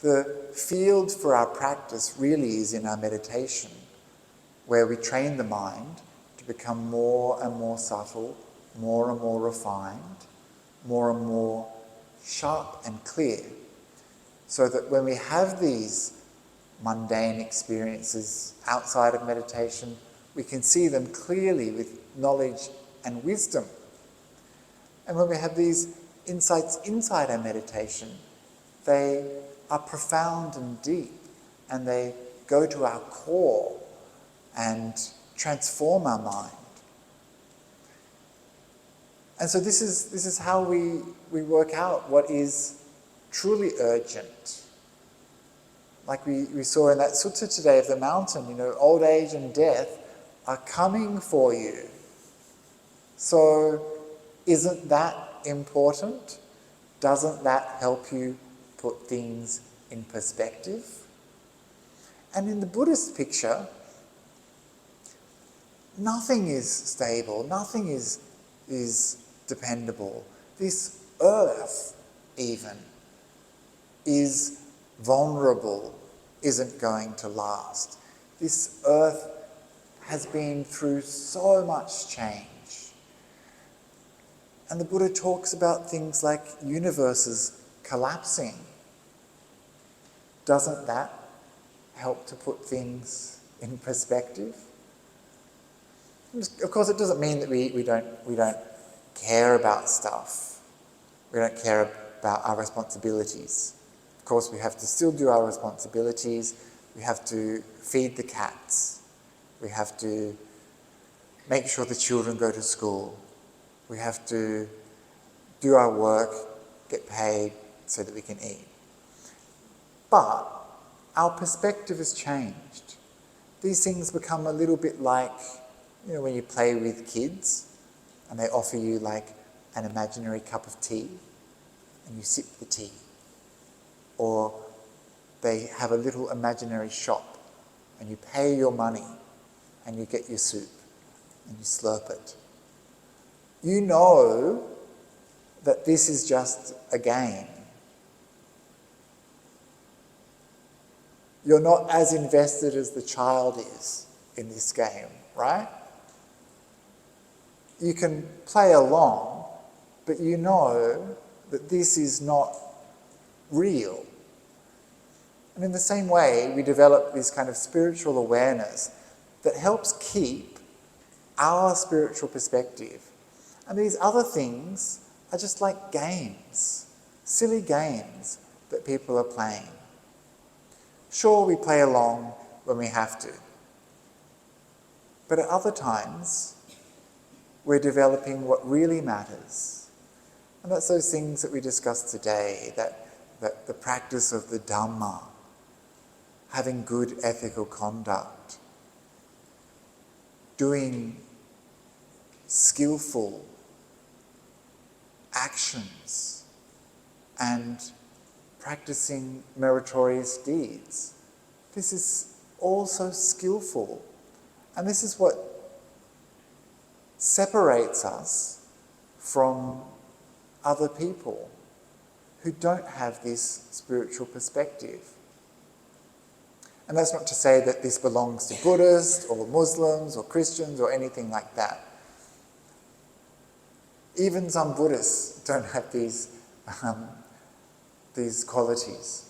The field for our practice really is in our meditation, where we train the mind to become more and more subtle, more and more refined, more and more sharp and clear, so that when we have these mundane experiences outside of meditation, we can see them clearly with knowledge and wisdom. And when we have these insights inside our meditation, they are profound and deep, and they go to our core and transform our mind. And so this is how we work out what is truly urgent. Like we saw in that sutta today of the mountain, old age and death are coming for you. So isn't that important? Doesn't that help you put things in perspective? And in the Buddhist picture, nothing is stable, nothing is dependable. This earth even is vulnerable, isn't going to last. This earth has been through so much change. And the Buddha talks about things like universes collapsing. Doesn't that help to put things in perspective? Of course, it doesn't mean that we don't care about stuff. We don't care about our responsibilities. Of course, we have to still do our responsibilities. We have to feed the cats. We have to make sure the children go to school. We have to do our work, get paid so that we can eat. But our perspective has changed. These things become a little bit like, when you play with kids and they offer you like an imaginary cup of tea and you sip the tea. Or they have a little imaginary shop and you pay your money and you get your soup and you slurp it. You know that this is just a game. You're not as invested as the child is in this game, right? You can play along, but you know that this is not real. And in the same way, we develop this kind of spiritual awareness that helps keep our spiritual perspective. And these other things are just like games, silly games that people are playing. Sure, we play along when we have to. But at other times, we're developing what really matters. And that's those things that we discussed today, that the practice of the Dhamma, having good ethical conduct, doing skillful actions, and practicing meritorious deeds. This is also skillful. And this is what separates us from other people who don't have this spiritual perspective. And that's not to say that this belongs to Buddhists or Muslims or Christians or anything like that. Even some Buddhists don't have these qualities.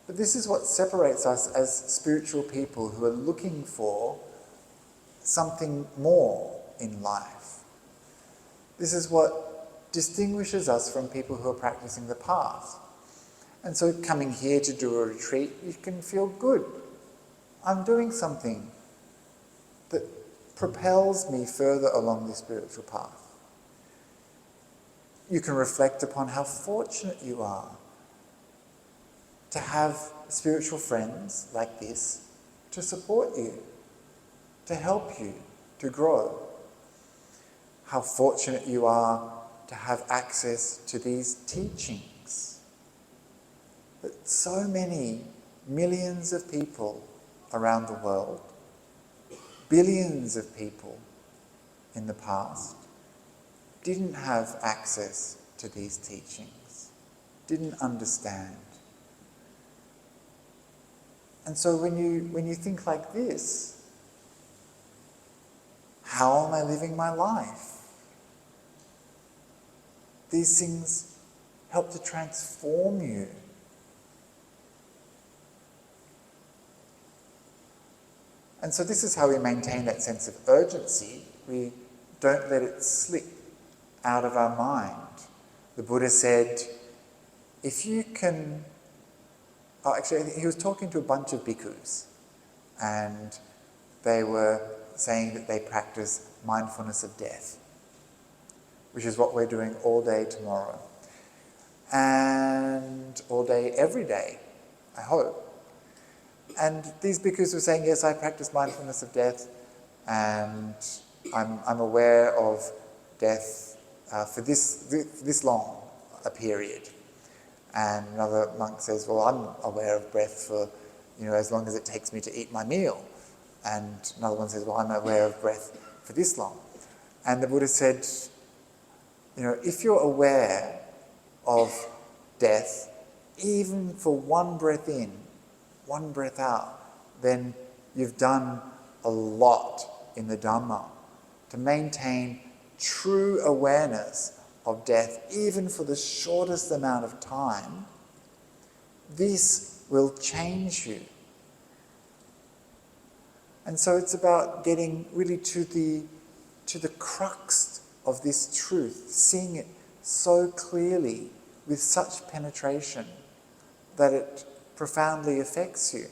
But this is what separates us as spiritual people who are looking for something more in life. This is what distinguishes us from people who are practicing the path. And so coming here to do a retreat, you can feel good. I'm doing something that propels me further along the spiritual path. You can reflect upon how fortunate you are to have spiritual friends like this to support you, to help you to grow. How fortunate you are to have access to these teachings that so many millions of people around the world, billions of people in the past, didn't have access to these teachings, didn't understand. And so when you think like this, how am I living my life? These things help to transform you. And so this is how we maintain that sense of urgency. We don't let it slip out of our mind. The Buddha said, if you can... Oh, actually, he was talking to a bunch of bhikkhus, and they were saying that they practice mindfulness of death, which is what we're doing all day tomorrow. And all day, every day, I hope. And these bhikkhus were saying, yes, I practice mindfulness of death, and I'm aware of death for this long a period. And another monk says, well, I'm aware of breath for, as long as it takes me to eat my meal. And another one says, well, I'm aware of breath for this long. And the Buddha said, if you're aware of death, even for one breath in, one breath out, then you've done a lot in the Dhamma to maintain true awareness of death, even for the shortest amount of time. This will change you. And so it's about getting really to the crux of this truth, seeing it so clearly with such penetration that it profoundly affects you.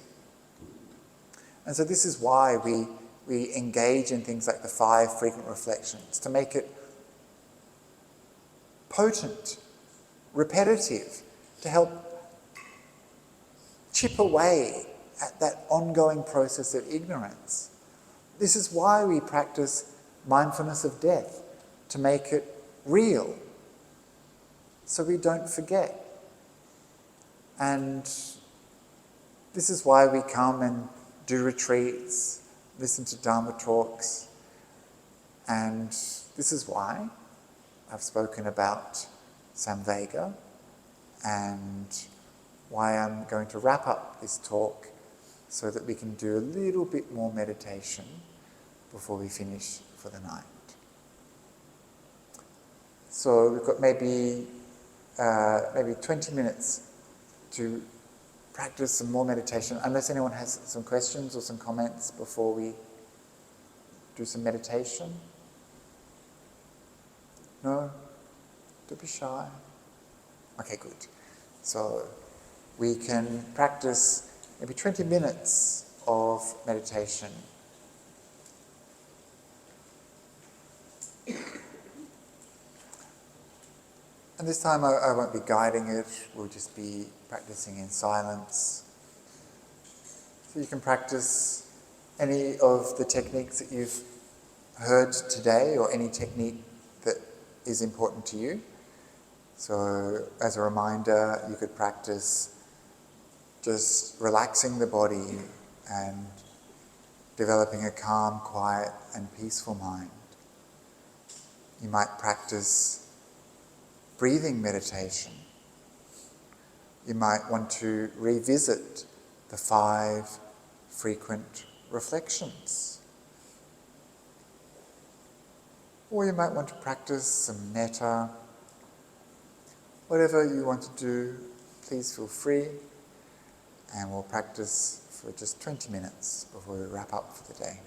And so this is why we engage in things like the 5 frequent reflections, to make it potent, repetitive, to help chip away at that ongoing process of ignorance. This is why we practice mindfulness of death, to make it real, so we don't forget. And this is why we come and do retreats, listen to Dharma talks, and this is why I've spoken about Samvega, and why I'm going to wrap up this talk so that we can do a little bit more meditation before we finish for the night. So we've got maybe 20 minutes to practice some more meditation, unless anyone has some questions or some comments before we do some meditation. No? Don't be shy. Okay, good. So we can practice maybe 20 minutes of meditation. And this time I won't be guiding it, we'll just be practicing in silence. So you can practice any of the techniques that you've heard today, or any technique that is important to you. So as a reminder, you could practice just relaxing the body and developing a calm, quiet and peaceful mind. You might practice breathing meditation. You might want to revisit the 5 frequent reflections. Or you might want to practice some metta. Whatever you want to do, please feel free, and we'll practice for just 20 minutes before we wrap up for the day.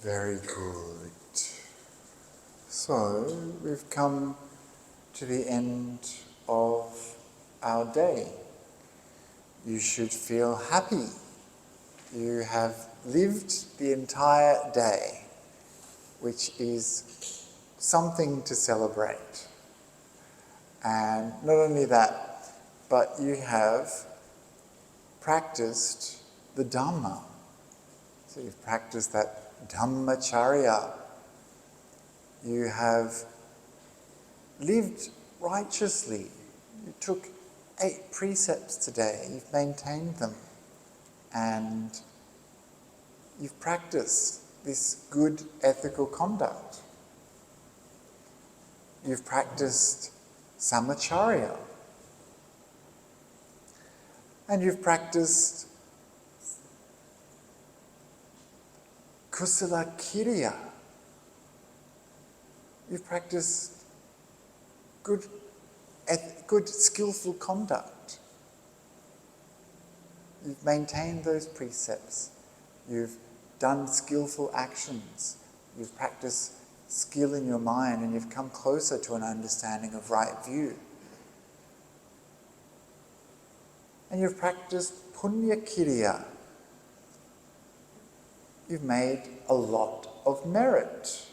Very good. So, we've come to the end of our day. You should feel happy. You have lived the entire day, which is something to celebrate. And not only that, but you have practiced the Dhamma. So you've practiced that Dhammacharya. You have lived righteously. You took 8 precepts today. You've maintained them. And you've practiced this good ethical conduct. You've practiced Samacharya. And you've practiced Kusala Kiriya. You've practiced good skillful conduct. You've maintained those precepts. You've done skillful actions. You've practiced skill in your mind, and you've come closer to an understanding of right view. And you've practiced Punya Kiriya. You've made a lot of merit.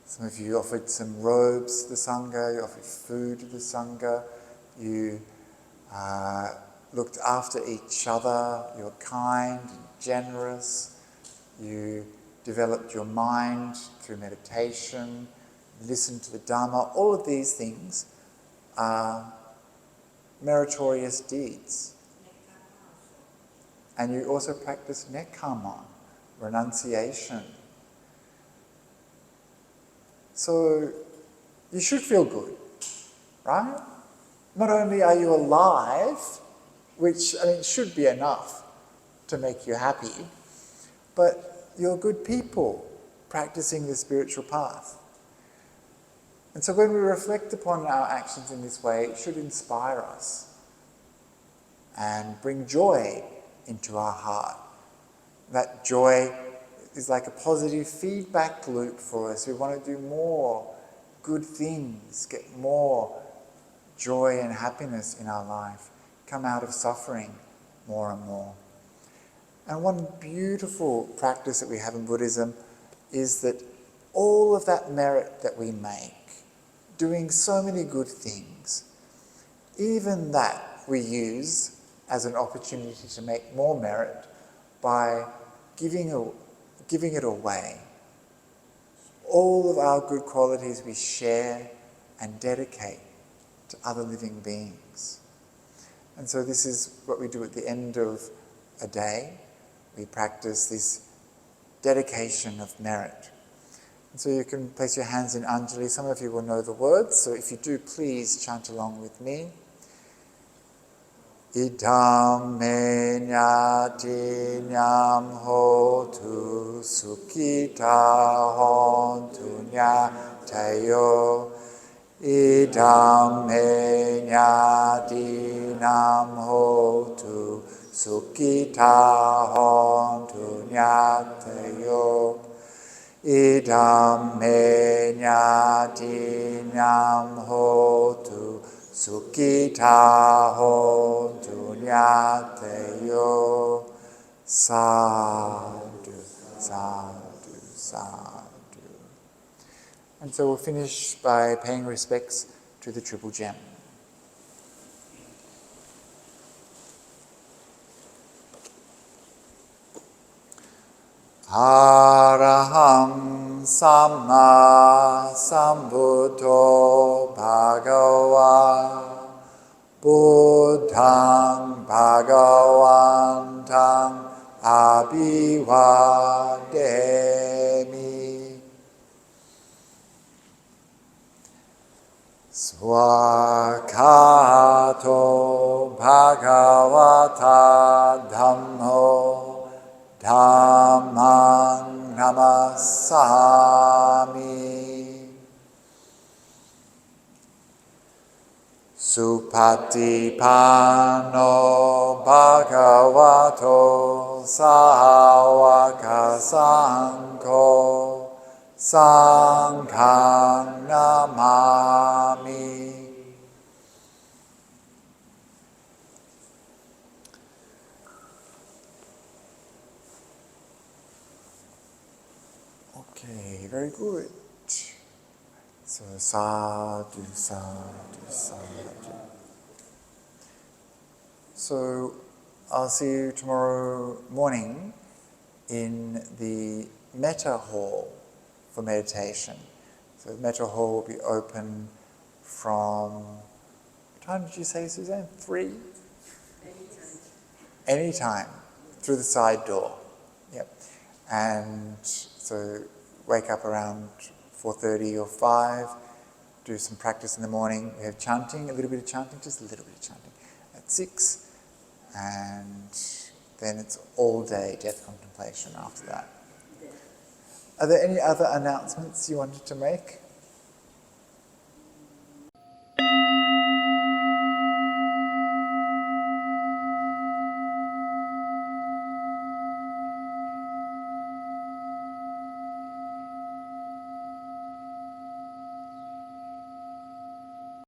Some of you offered some robes to the Sangha, you offered food to the Sangha, you looked after each other, you were kind and generous, you developed your mind through meditation, listened to the Dhamma. All of these things are meritorious deeds. And you also practice nekkhamma, renunciation. So you should feel good, right? Not only are you alive, which should be enough to make you happy, but you're good people practicing the spiritual path. And so when we reflect upon our actions in this way, it should inspire us and bring joy into our heart. That joy is like a positive feedback loop for us. We want to do more good things, get more joy and happiness in our life, come out of suffering more and more. And one beautiful practice that we have in Buddhism is that all of that merit that we make, doing so many good things, even that we use as an opportunity to make more merit by giving it away. All of our good qualities we share and dedicate to other living beings. And so this is what we do at the end of a day. We practice this dedication of merit. And so you can place your hands in Anjali. Some of you will know the words, so if you do, please chant along with me. Idam me nyati nyam hotu sukhita hontu nyatayo. Idam me nyati nyam hotu sukhita hontu nyatayo. Idam me nyati nyam hotu sukhita hontu nyatayo. Sadhu, sadhu, sadhu. And so we'll finish by paying respects to the Triple Gem. Araham Samma Sambuddho Bhagava Buddhang Bhagavantang Abhivademi. Swakato Bhagavata Dhammo Dhammang Namasami. Supatipano Bhagavato Sāvaka Saṅgho Saṅghang Namami. Okay, very good. So sadhu, sadhu, sadhu. So I'll see you tomorrow morning in the Metta Hall for meditation. So the Metta Hall will be open from, what time did you say, Suzanne? 3? Anytime, through the side door. Yep. And so wake up around 4:30 or 5, do some practice in the morning. We have chanting, a little bit of chanting, just a little bit of chanting at 6. And then it's all day death contemplation after that. Are there any other announcements you wanted to make?